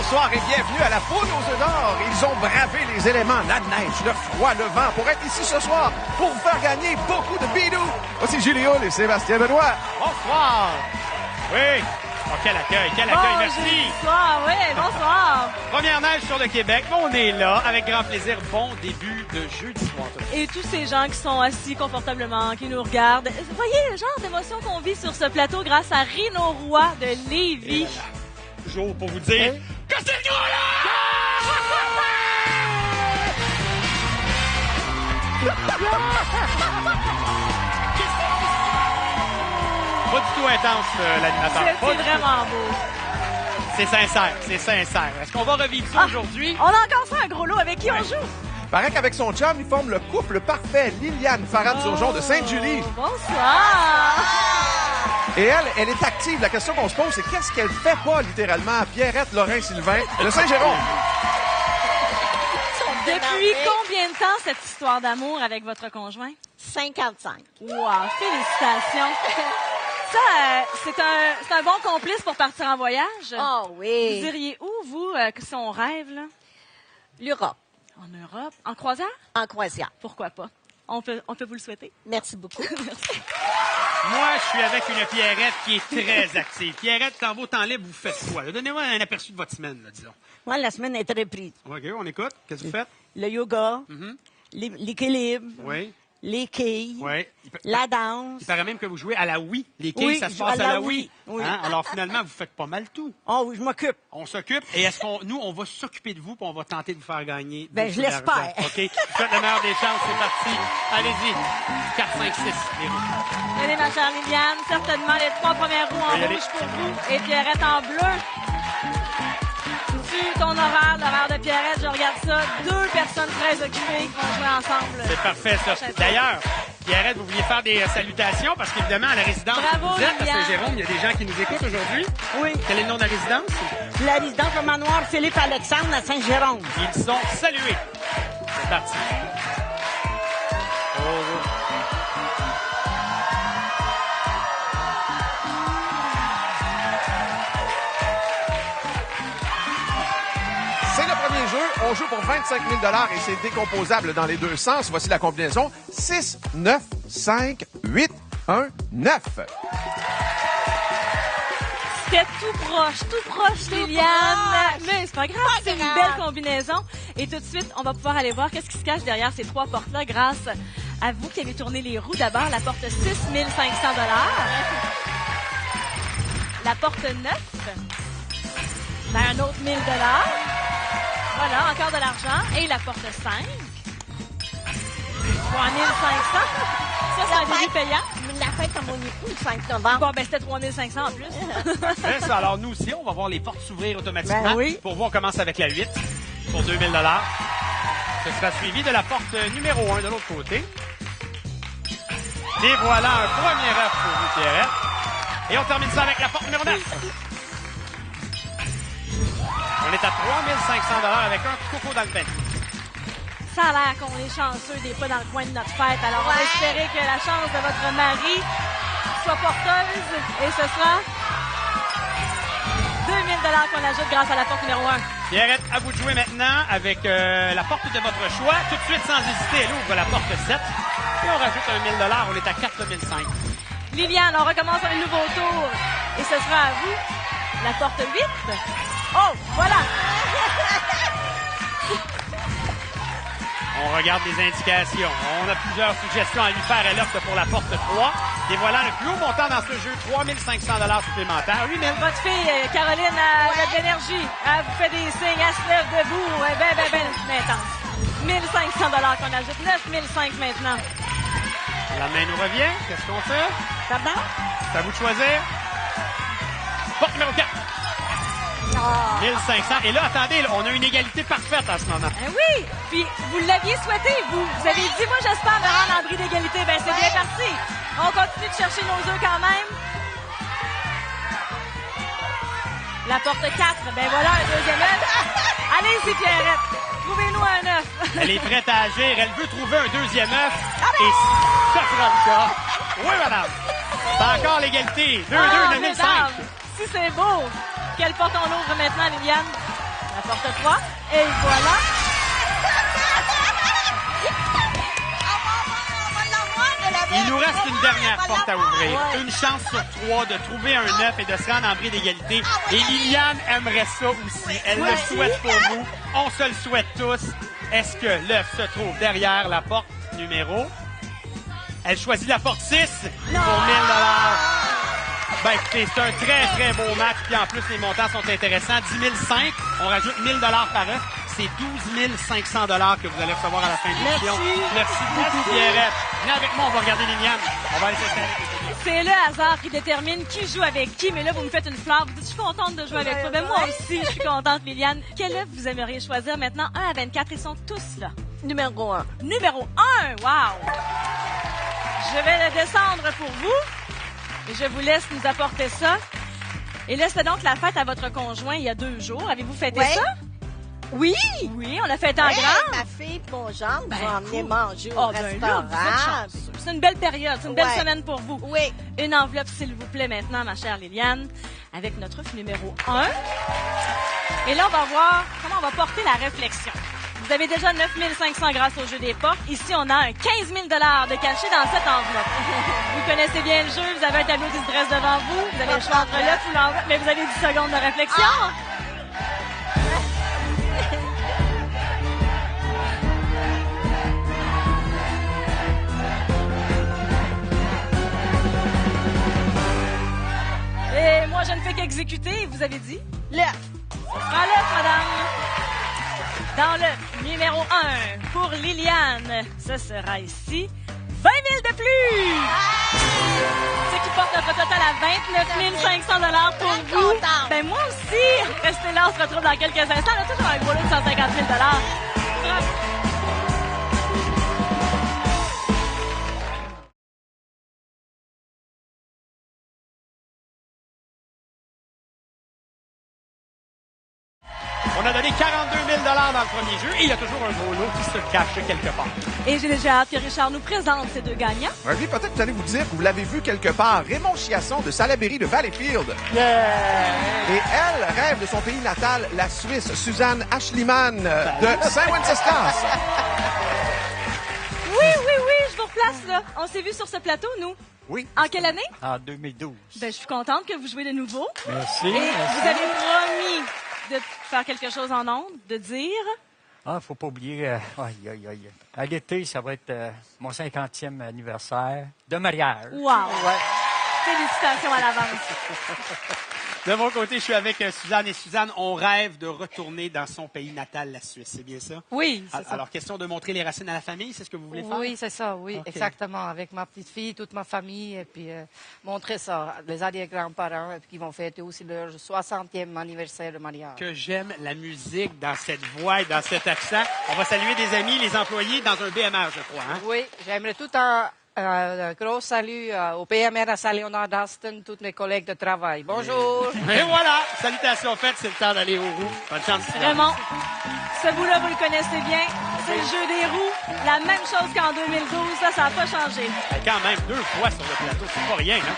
bonsoir et bienvenue à la Poule aux œufs d'or. Ils ont bravé les éléments, la neige, le froid, le vent pour être ici ce soir pour vous faire gagner beaucoup de bidous. Voici Julie Hull et Sébastien Benoît. Bonsoir. Oui. Oh, quel accueil, merci. Bonsoir, oui, bonsoir. Première neige sur le Québec, on est là avec grand plaisir. Bon début de jeudi soir. Et tous ces gens qui sont assis confortablement, qui nous regardent. Vous voyez le genre d'émotion qu'on vit sur ce plateau grâce à Rino Roy de Lévis. Toujours pour vous dire que c'est le gros là! Pas du tout intense, l'animateur. C'est vraiment beau. C'est sincère. Est-ce qu'on va revivre ça aujourd'hui? On a encore ça, un gros lot. Avec qui on joue? Paraît qu'avec son chum, ils forment le couple parfait. Liliane Farad-Surgeon de Sainte-Julie. Bonsoir. Et elle est active. La question qu'on se pose, c'est qu'est-ce qu'elle fait pas, littéralement, Pierrette Lorrain-Sylvain de Saint-Jérôme? Depuis combien de temps cette histoire d'amour avec votre conjoint? 55. Wow, félicitations. Ça, c'est un bon complice pour partir en voyage. Oh oui. Vous iriez où, vous, si on rêve, là? L'Europe. En Europe? En croisière? En croisière. Pourquoi pas? On peut vous le souhaiter. Merci beaucoup. Merci. Moi, je suis avec une Pierrette qui est très active. Pierrette, dans vos temps libres, vous faites quoi? Donnez-moi un aperçu de votre semaine, là, disons. Moi, la semaine est très prise. OK, on écoute. Qu'est-ce que vous faites? Le yoga, l'équilibre, Oui. les quilles, Oui. la danse. Il paraît même que vous jouez à la Wii. Les quilles, Oui, ça se je joue passe à à la la Wii. Wii. Oui. Hein? Alors, finalement, vous faites pas mal tout. Oh oui, je m'occupe. On s'occupe. Et est-ce qu'on, nous, on va s'occuper de vous puis on va tenter de vous faire gagner? Ben, beaucoup je l'espère. d'argent. OK? Vous faites le meilleur des chances. C'est parti. Allez-y. 4, 5, 6. Les roues. Allez, ma chère Liliane, certainement les 3 premières roues en y aller. rouge pour vous et Pierrette en bleu. Tu ton horaire, l'horaire de Pierrette, je regarde ça. 2 personnes très occupées qui vont jouer ensemble. C'est parfait, ça. D'ailleurs, Pierrette, vous vouliez faire des salutations parce qu'évidemment, à la résidence Bravo, où vous êtes, à Liliane. Saint-Jérôme, il y a des gens qui nous écoutent aujourd'hui. Oui. Quel est le nom de la résidence? La résidence au manoir Philippe-Alexandre à Saint-Jérôme. Ils sont salués. C'est parti. Oh, oh. C'est le premier jeu. On joue pour 25 000 et c'est décomposable dans les deux sens. Voici la combinaison 6, 9, 5, 8, 1, 9. C'était tout proche, Liliane. Mais c'est pas grave, c'est une belle combinaison. Et tout de suite, on va pouvoir aller voir qu'est-ce qui se cache derrière ces 3 portes-là grâce à vous qui avez tourné les roues. D'abord, la porte 6 500 $. La porte 9, ben, un autre 1 000 $. Voilà, encore de l'argent. Et la porte 5, 3 500. Ça, c'est un début payant. La fête à mon époux le 5 novembre. Bon, ben, c'était 3 500 en plus. Parfait, ça. Alors, nous aussi, on va voir les portes s'ouvrir automatiquement. Ben oui. Pour vous, on commence avec la 8 pour 2 000 $. Ce sera suivi de la porte numéro 1 de l'autre côté. Et voilà un premier œuf pour vous, Pierrette. Et on termine ça avec la porte numéro 9. On est à 3 500 $ avec un coco dans le pain. Ça a l'air qu'on est chanceux des pas dans le coin de notre fête. Alors, on va espérer que la chance de votre mari soit porteuse. Et ce sera 2 000 $ qu'on ajoute grâce à la porte numéro 1. Pierrette, à vous de jouer maintenant avec la porte de votre choix. Tout de suite, sans hésiter, elle ouvre la porte 7. Et on rajoute 1 000 $. On est à 4 500. Liliane, on recommence un nouveau tour. Et ce sera à vous. La porte 8. Oh, voilà. On regarde les indications. On a plusieurs suggestions à lui faire. Elle opte pour la porte 3. Et voilà le plus haut montant dans ce jeu. 3 500 $ supplémentaires. 8 000. Votre fille, Caroline, a de l'énergie. Elle vous fait des signes. Elle se lève debout. Elle est ben intense. 1 500 $ qu'on ajoute. 9 500 maintenant. La main nous revient. Qu'est-ce qu'on fait? Pardon? C'est à vous de choisir. Porte numéro 4. 1500. Et là, attendez, là, on a une égalité parfaite en ce moment. Oui, puis vous l'aviez souhaité, vous. Vous avez dit, moi, j'espère me rendre en bris d'égalité. Ben, c'est bien parti. On continue de chercher nos œufs quand même. La porte 4, ben voilà, un deuxième œuf. Allez-y, Pierrette. Trouvez-nous un œuf. Elle est prête à agir. Elle veut trouver un deuxième œuf. Et ça sera le cas. Oui, madame. C'est encore l'égalité. 2-2, 9005. Si c'est beau. Quelle porte on ouvre maintenant, Liliane? La porte 3. Et voilà. Il nous reste une dernière porte à ouvrir. Une chance sur 3 de trouver un œuf et de se rendre en bris d'égalité. Et Liliane aimerait ça aussi. Elle le souhaite pour vous. On se le souhaite tous. Est-ce que l'œuf se trouve derrière la porte numéro? Elle choisit la porte 6 pour 1 000 $. Ben, écoutez, c'est un très, très beau match. Puis en plus, les montants sont intéressants. 10 500, on rajoute 1 000 $ par œuf. C'est 12 500 $ que vous allez recevoir à la fin de l'émission. Merci beaucoup, Pierrette. Venez avec moi, on va regarder Liliane. On va aller s'installer. C'est le hasard qui détermine qui joue avec qui. Mais là, vous me faites une fleur. Vous dites, je suis contente de jouer avec toi. Ben, moi aussi, je suis contente, Liliane. Quel œuf vous aimeriez choisir maintenant? 1 à 24, ils sont tous là. Numéro 1. Numéro 1, wow! Je vais le descendre pour vous. Et je vous laisse nous apporter ça. Et là, c'était donc la fête à votre conjoint il y a 2 jours. Avez-vous fêté ça? Oui! Oui, on l'a fêté en grand. Ma fille et mon gendre vont emmener manger au Ben là, restaurant. vous êtes chanceux. C'est une belle période, c'est une belle Ouais. semaine pour vous. Oui. Une enveloppe, s'il vous plaît, maintenant, ma chère Liliane, avec notre œuf numéro 1. Et là, on va voir comment on va porter la réflexion. Vous avez déjà 9 500 grâce au jeu des portes. Ici, on a un 15 000 $ de caché dans cette enveloppe. Vous connaissez bien le jeu, vous avez un tableau qui se dresse devant vous, vous avez le choix entre l'œuf ou l'enveloppe, mais vous avez 10 secondes de réflexion. Et moi, je ne fais qu'exécuter, vous avez dit? L'œuf. Dans l'œuf, madame. Dans le numéro 1, pour Liliane, ce sera ici 20 000 de plus! Ce qui porte notre total à 29 500 $ pour vous. contente. Ben moi aussi! Restez là, on se retrouve dans quelques instants. On a toujours un gros lot de 150 000 $. Bravo. On a donné 42 000 $ dans le premier jeu et il y a toujours un gros lot qui se cache quelque part. Et j'ai déjà hâte que Richard nous présente ces 2 gagnants. Oui, peut-être que vous allez vous dire que vous l'avez vu quelque part. Raymond Chiasson de Salaberry de Valleyfield. Et elle rêve de son pays natal, la Suisse. Suzanne Ashliman de Saint-Wenceslas. Oui, je vous replace là. On s'est vu sur ce plateau, nous. Oui. En quelle année? En 2012. Ben, je suis contente que vous jouez de nouveau. Merci. Et merci. vous avez promis de faire quelque chose en ondes, de dire. Ah, faut pas oublier. Aïe, aïe, aïe. À l'été, ça va être mon 50e anniversaire de mariage. Wow! Ouais. Félicitations à l'avance. De mon côté, je suis avec Suzanne. Et Suzanne, on rêve de retourner dans son pays natal, la Suisse. C'est bien ça? Oui, c'est ça. Alors, question de montrer les racines à la famille, c'est ce que vous voulez faire? Oui, c'est ça, oui, Ok. exactement. Avec ma petite fille, toute ma famille, et puis montrer ça, les arrière-grands-parents, et puis qui vont fêter aussi leur 60e anniversaire de mariage. Que j'aime la musique dans cette voix et dans cet accent. On va saluer des amis, les employés dans un BMR, je crois. Hein? Oui, j'aimerais tout un gros salut au PMR à Saint-Léonard d'Aston, tous mes collègues de travail. Bonjour! Et voilà! Salutations faites, c'est le temps d'aller aux roues. Bonne chance. Raymond, ce bout-là, vous le connaissez bien. C'est le jeu des roues. La même chose qu'en 2012. Ça n'a pas changé. Quand même, 2 fois sur le plateau, c'est pas rien, hein?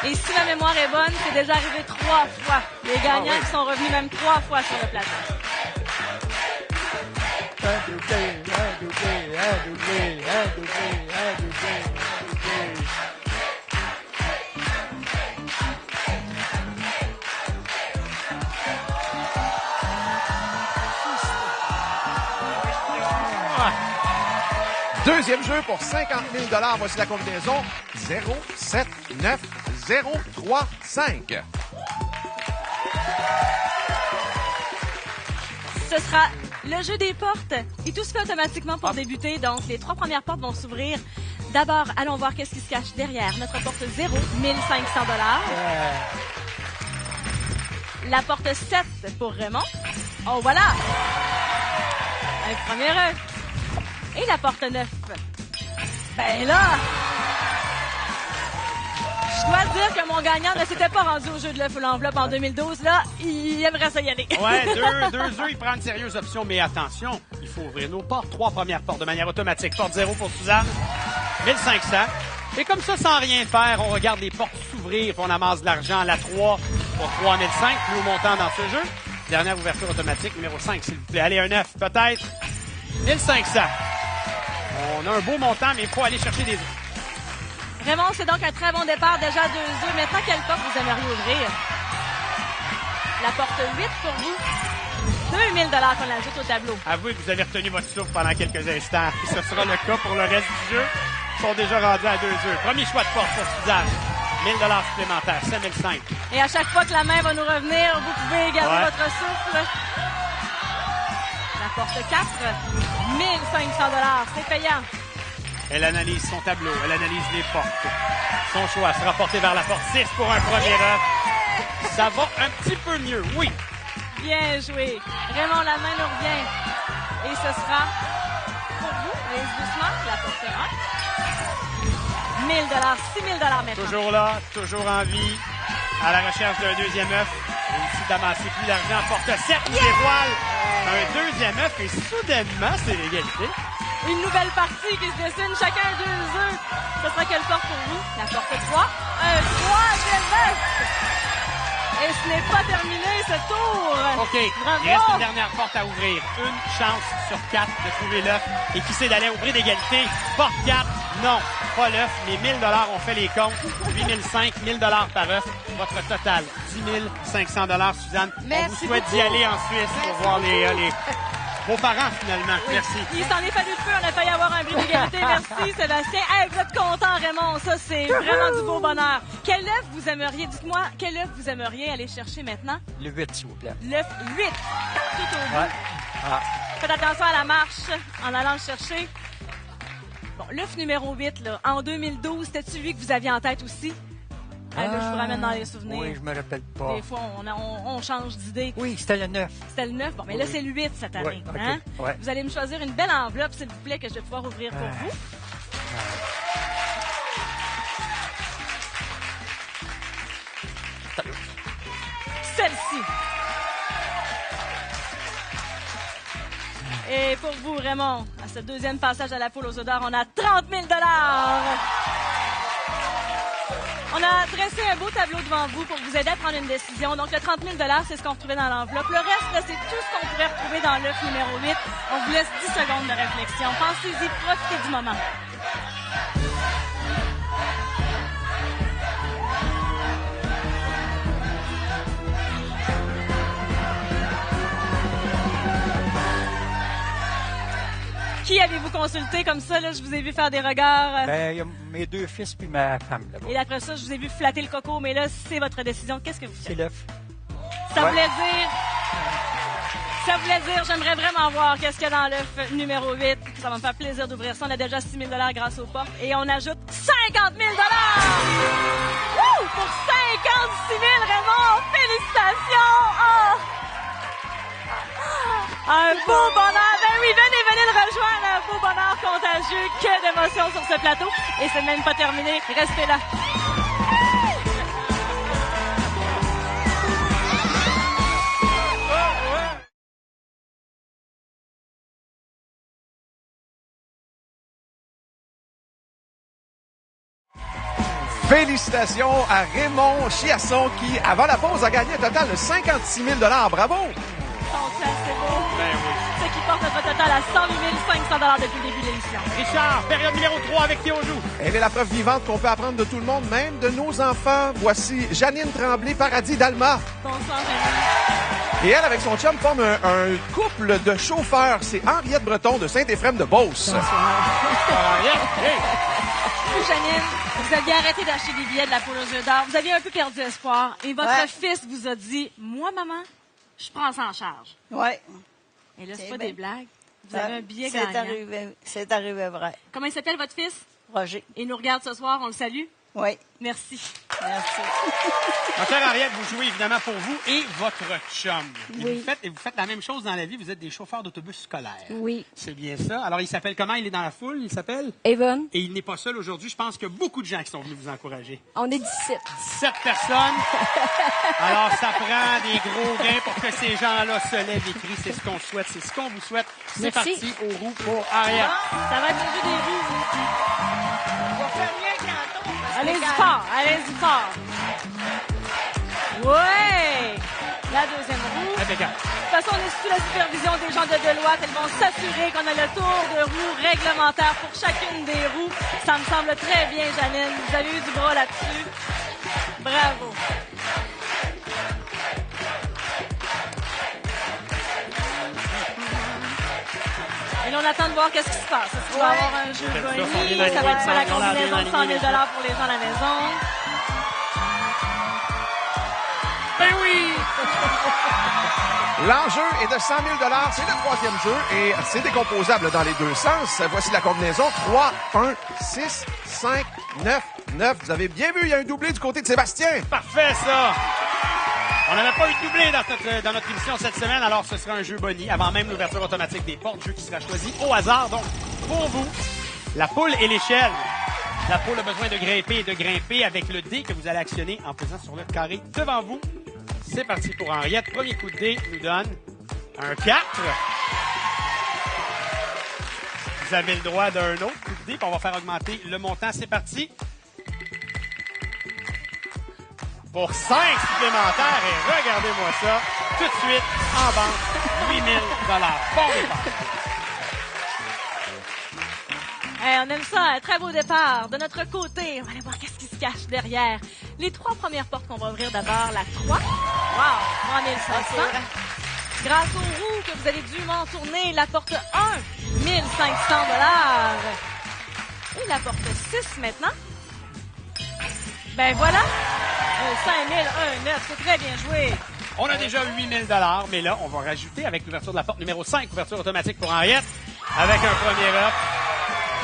Et si ma mémoire est bonne, c'est déjà arrivé 3 fois. Les gagnants sont revenus même 3 fois sur le plateau. Deuxième jeu pour 50 000 $. Voici la combinaison 0, 7, 9, 0, 3, 5. Ce sera le jeu des portes. Et tout se fait automatiquement pour débuter. Donc, les 3 premières portes vont s'ouvrir. D'abord, allons voir qu'est-ce qui se cache derrière notre porte 0, 1500 $. La porte 7 pour Raymond. Oh, voilà! Un premier œuf. Et la porte 9. Ben là! Je dois dire que mon gagnant ne s'était pas rendu au jeu de l'œuf ou l'enveloppe en 2012. Là, il aimerait ça y aller. Ouais, deux œufs, il prend une sérieuse option, mais attention, il faut ouvrir nos portes. 3 premières portes de manière automatique. Porte 0 pour Suzanne, 1500. Et comme ça, sans rien faire, on regarde les portes s'ouvrir puis on amasse de l'argent. La 3 pour 3005, plus haut montant dans ce jeu. Dernière ouverture automatique, numéro 5, s'il vous plaît. Allez, un 9, peut-être. 1500. On a un beau montant, mais il faut aller chercher des œufs. Raymond, c'est donc un très bon départ. Déjà 2 œufs. Maintenant, quelle porte vous aimeriez ouvrir? La porte 8 pour vous. 2000 $ qu'on ajoute au tableau. Avouez que vous avez retenu votre souffle pendant quelques instants. Puis ce sera le cas pour le reste du jeu. Ils sont déjà rendus à 2 œufs. Premier choix de porte pour Suzanne. 1000 $ supplémentaires, 5005. Et à chaque fois que la main va nous revenir, vous pouvez garder votre souffle. La porte 4, 1500 $. C'est payant. Elle analyse son tableau, elle analyse les portes. Son choix sera porté vers la porte 6 pour un premier œuf. Ça va un petit peu mieux, oui. Bien joué. Raymond, la main nous revient. Et ce sera pour vous, allez doucement, la porte 1. 1000 $, 6000 $ maintenant. Toujours là, toujours en vie, à la recherche d'un deuxième œuf. Et ici, d'amasser plus d'argent, porte 7, nous dévoile un deuxième œuf. Et soudainement, c'est l'égalité. Une nouvelle partie qui se dessine, chacun 2 œufs. Ce sera quelle porte pour vous? La porte 3. Un troisième œuf. Et ce n'est pas terminé, ce tour. OK. Bravo. Il reste une dernière porte à ouvrir. Une chance sur 4 de trouver l'œuf. Et qui sait d'aller ouvrir d'égalité? Porte 4. Non, pas l'œuf, mais 1000 $. On fait les comptes. 8005, 1000 $ par œuf. Votre total, 10 500 $, Suzanne. Merci on vous souhaite beaucoup. d'y aller en Suisse pour voir les vos parents, finalement. Oui. Merci. Il s'en est fallu de peu. On a failli avoir un bris d'égalité. Merci, Sébastien. Hey, vous êtes content, Raymond. Ça, c'est vraiment du beau bonheur. Quel œuf vous aimeriez, dites-moi, quel œuf vous aimeriez aller chercher maintenant? Le 8, s'il vous plaît. L'œuf 8. Tout au bout. Ouais. Ah. Faites attention à la marche en allant le chercher. Bon, l'œuf numéro 8, là, en 2012, c'était-tu lui que vous aviez en tête aussi? Ah, là, je vous ramène dans les souvenirs. Oui, je me rappelle pas. Des fois, on change d'idée. Oui, c'était le 9. C'était le 9. Bon, mais là, c'est le 8 cette année. Oui, OK. Hein? Ouais. Vous allez me choisir une belle enveloppe, s'il vous plaît, que je vais pouvoir ouvrir pour vous. Celle-ci. Et pour vous, Raymond, à ce deuxième passage à la poule aux odeurs, on a 30 000 $. On a dressé un beau tableau devant vous pour vous aider à prendre une décision. Donc, le 30 000 $, c'est ce qu'on retrouvait dans l'enveloppe. Le reste, là, c'est tout ce qu'on pourrait retrouver dans l'œuf numéro 8. On vous laisse 10 secondes de réflexion. Pensez-y, profitez du moment. Qui avez-vous consulté comme ça? Là, je vous ai vu faire des regards. Ben, il y a mes 2 fils puis ma femme là-bas. Et après ça, je vous ai vu flatter le coco. Mais là, c'est votre décision. Qu'est-ce que vous C'est faites? l'œuf. Ça voulait dire... Ça voulait dire, j'aimerais vraiment voir qu'est-ce qu'il y a dans l'œuf numéro 8. Ça va me faire plaisir d'ouvrir ça. On a déjà 6 000 $ grâce aux portes. Et on ajoute 50 000 $! Wouh! Pour 56 000, Raymond! Félicitations! Oh! Un beau bonheur! Ben oui, venez le rejoindre! Un beau bonheur contagieux! Que d'émotions sur ce plateau! Et c'est même pas terminé. Restez là! Félicitations à Raymond Chiasson qui, avant la pause, a gagné un total de 56 000 $. Bravo! C'est beau. Ben oui. Ce qui porte notre total à 108 500 $ depuis le début de l'émission. Richard, période numéro 3 avec Théo Joux. Elle est la preuve vivante qu'on peut apprendre de tout le monde, même de nos enfants. Voici Janine Tremblay, Paradis d'Alma. Bonsoir, Janine. Et elle, avec son chum, forme un couple de chauffeurs. C'est Henriette Breton de Saint-Éphrem-de-Beauce. Vous, Janine, vous aviez arrêté d'acheter des billets de la poule aux œufs d'or. Vous aviez un peu perdu espoir. Et votre fils vous a dit, moi, maman, je prends ça en charge. Oui. Et là, c'est pas des blagues. Vous avez un billet gagnant. C'est arrivé vrai. Comment il s'appelle, votre fils? Roger. Il nous regarde ce soir, on le salue. Oui. Merci. Merci. Ma chère Ariette, vous jouez évidemment pour vous et votre chum. Et Oui. vous faites la même chose dans la vie, vous êtes des chauffeurs d'autobus scolaires. Oui. C'est bien ça. Alors, il s'appelle comment? Il est dans la foule, il s'appelle? Evan, Et il n'est pas seul aujourd'hui. Je pense qu'il y a beaucoup de gens qui sont venus vous encourager. on est 17. 7 personnes. Alors, ça prend des gros gains pour que ces gens-là se lèvent et crient. C'est ce qu'on souhaite, c'est ce qu'on vous souhaite. C'est Merci. parti aux roues pour Ariette. Ça va être le jeu des roues. On va faire mieux qu'en fort. Allez-y fort. Ouais! La deuxième roue. Impeccable. De toute façon, on est sous la supervision des gens de Deloitte. Elles vont s'assurer qu'on a le tour de roue réglementaire pour chacune des roues. Ça me semble très bien, Janine. Vous avez eu du bras là-dessus. Bravo. Et là, on attend de voir qu'est-ce qui se passe. Est-ce qu'il va y avoir un jeu Bonnie? Ça va être ça la combinaison de 100 000 $ pour les gens à la maison. Ben oui! L'enjeu est de 100 000 $. C'est le troisième jeu et c'est décomposable dans les deux sens. Voici la combinaison 3, 1, 6, 5, 9, 9. Vous avez bien vu, il y a un doublé du côté de Sébastien. Parfait, ça! On n'avait pas eu de doublé dans notre émission cette semaine, alors ce sera un jeu Bonnie avant même l'ouverture automatique des portes, jeu qui sera choisi au hasard. Donc, pour vous, la poule et l'échelle. La poule a besoin de grimper avec le dé que vous allez actionner en pesant sur le carré devant vous. C'est parti pour Henriette. Premier coup de dé nous donne un 4. Vous avez le droit d'un autre coup de dé, puis on va faire augmenter le montant. C'est parti. Pour 5 supplémentaires, et regardez-moi ça, tout de suite, en banque, 8 000 $. Bon départ. Hey, on aime ça, un très beau départ. De notre côté, on va aller voir qu'est-ce qui se cache derrière. Les 3 premières portes qu'on va ouvrir d'abord, la 3. Wow, 3500. Grâce aux roues que vous avez dûment tourner, la porte 1, 1500 $. Et la porte 6 maintenant. Ben voilà. 5 000, 1, 9, c'est très bien joué. On a déjà 8 000 $, mais là, on va rajouter avec l'ouverture de la porte numéro 5, ouverture automatique pour Henriette, avec un premier up.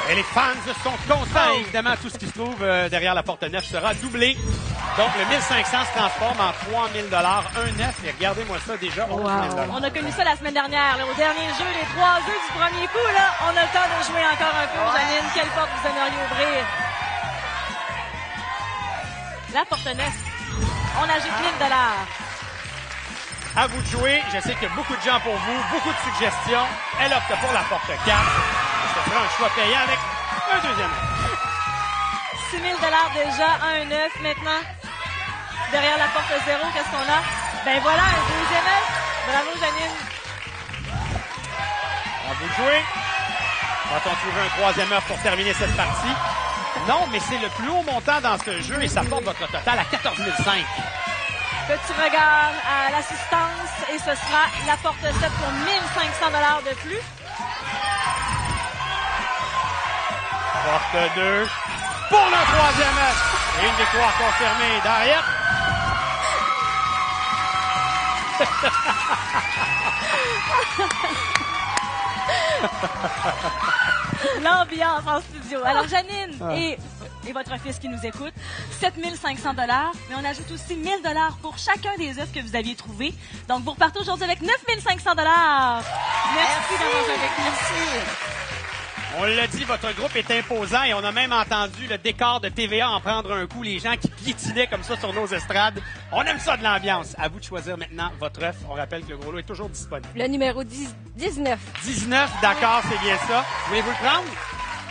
Et les fans sont contents. Évidemment, tout ce qui se trouve derrière la porte 9 sera doublé. Donc, le 1500 se transforme en 3 000 $, un 9. Et regardez-moi ça déjà, 11 000 $. On a connu ça la semaine dernière. Là, au dernier jeu, les 3 jeux du premier coup, là, on a le temps de jouer encore un peu. Janine, quelle porte vous aimeriez ouvrir? La porte 9. On ajoute 1 000 $. À vous de jouer. Je sais qu'il y a beaucoup de gens pour vous, beaucoup de suggestions. Elle opte pour la porte 4. Ce sera un choix payant avec un deuxième. 6 000 $ déjà, 1 9 maintenant. Derrière la porte 0, qu'est-ce qu'on a? Ben voilà, un deuxième œuf. Bravo, Janine. À vous de jouer. Va-t-on trouver un troisième œuf pour terminer cette partie? Non, mais c'est le plus haut montant dans ce jeu et ça porte votre total à 14 500. Petit regard à l'assistance et ce sera la porte 7 pour 1500 $ de plus. Porte 2 pour le troisième œuf. Et une victoire confirmée d'Henriette. L'ambiance en studio. Alors, Janine et votre fils qui nous écoute, 7 500 $, mais on ajoute aussi 1 000 $ pour chacun des œufs que vous aviez trouvés. Donc, vous repartez aujourd'hui avec 9 500 $. Merci d'avoir joué avec nous. Merci. On l'a dit, votre groupe est imposant et on a même entendu le décor de TVA en prendre un coup, les gens qui piétinaient comme ça sur nos estrades. On aime ça de l'ambiance. À vous de choisir maintenant votre œuf. On rappelle que le gros lot est toujours disponible. Le numéro 19. 19, d'accord, c'est bien ça. Voulez-vous le prendre?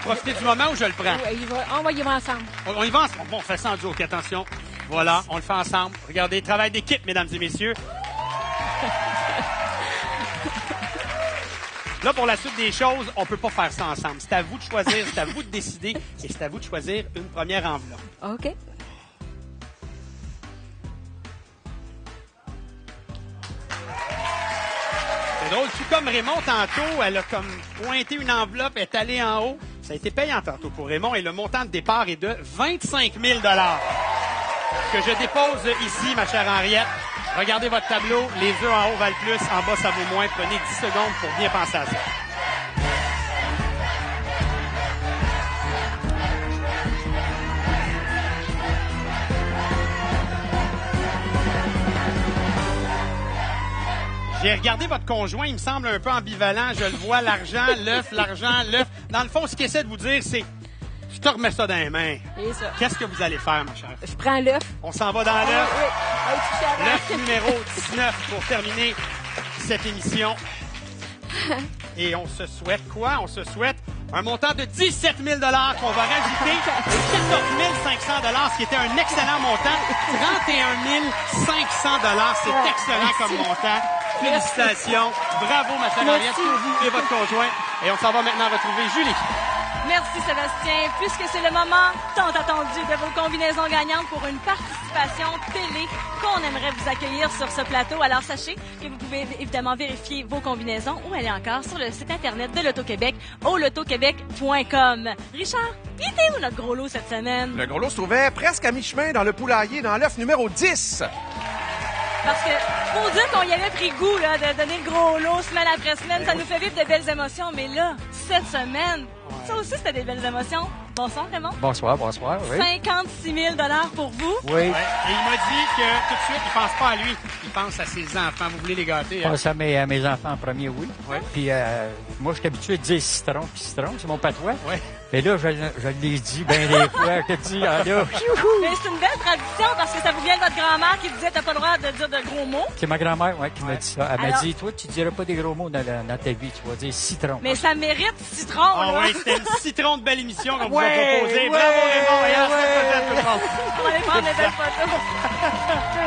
Profitez du moment où je le prends. Oui, on va y aller ensemble. On y va ensemble. Bon, on fait ça en duo. OK, attention. Voilà, on le fait ensemble. Regardez, travail d'équipe, mesdames et messieurs. Là, pour la suite des choses, on peut pas faire ça ensemble. C'est à vous de choisir, c'est à vous de décider et c'est à vous de choisir une première enveloppe. OK. C'est drôle, tout comme Raymond tantôt, elle a comme pointé une enveloppe, elle est allée en haut. Ça a été payant tantôt pour Raymond et le montant de départ est de 25 000 $ que je dépose ici, ma chère Henriette. Regardez votre tableau. Les œufs en haut valent plus, en bas, ça vaut moins. Prenez 10 secondes pour bien penser à ça. J'ai regardé votre conjoint, il me semble un peu ambivalent. Je le vois, l'argent, l'œuf. Dans le fond, ce qu'il essaie de vous dire, c'est je te remets ça dans les mains. Et ça. Qu'est-ce que vous allez faire, ma chère? Je prends l'œuf. On s'en va dans l'œuf. Oui. L'œuf numéro 19 pour terminer cette émission. Et on se souhaite quoi? On se souhaite Un montant de 17 000 qu'on va rajouter 14 500 ce qui était un excellent montant. 31 500 c'est excellent comme montant. Félicitations. Bravo, ma chère Henriette, pour vous et votre conjoint. Et on s'en va maintenant retrouver Julie. Merci Sébastien, puisque c'est le moment tant attendu de vos combinaisons gagnantes pour une participation télé qu'on aimerait vous accueillir sur ce plateau. Alors sachez que vous pouvez évidemment vérifier vos combinaisons ou aller encore sur le site internet de l'Auto-Québec au lotoquebec.com. Richard, il était où notre gros lot cette semaine? Le gros lot se trouvait presque à mi-chemin dans le poulailler, dans l'œuf numéro 10. Parce que, faut dire qu'on y avait pris goût, là, de donner le gros lot semaine après semaine. Ça nous fait vivre de belles émotions. Mais là, cette semaine, ça aussi, c'était des belles émotions. Bonsoir, Raymond. Bonsoir, oui. 56 000 pour vous. Oui. Ouais. Et il m'a dit que tout de suite, il pense pas à lui. Il pense à ses enfants. Vous voulez les gâter? Je pense à mes enfants en premier, oui. Ouais. Puis moi, je suis habitué de dire citron, puis citron, c'est mon patois. Ouais. Et là, je l'ai dit bien des fois. Je te dis, là, Mais c'est une belle tradition parce que ça vous vient de votre grand-mère qui disait t'as pas le droit de dire de gros mots. c'est ma grand-mère qui m'a dit ça. Elle m'a Alors- dit, toi, tu diras pas des gros mots dans ta vie, tu vas dire citron. Mais ça mérite citron, Ah là. oui, c'était une citron de belle émission qu'on vous a Ouais, proposée. ouais, Bravo, Raymond. Et à la ouais. semaine prochaine, tout le monde. On va aller prendre des belles photos.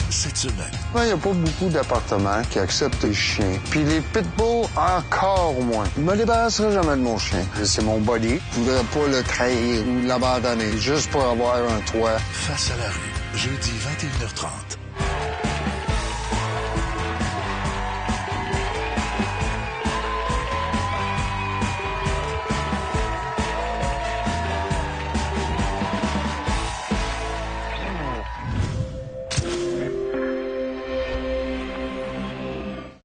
Cette semaine, Il n'y a pas beaucoup d'appartements qui acceptent les chiens. Puis les pitbulls, encore moins. Je me débarrasserai jamais de mon chien. C'est mon body. Je voudrais pas le trahir ou l'abandonner juste pour avoir un toit. face à la rue, jeudi 21h30.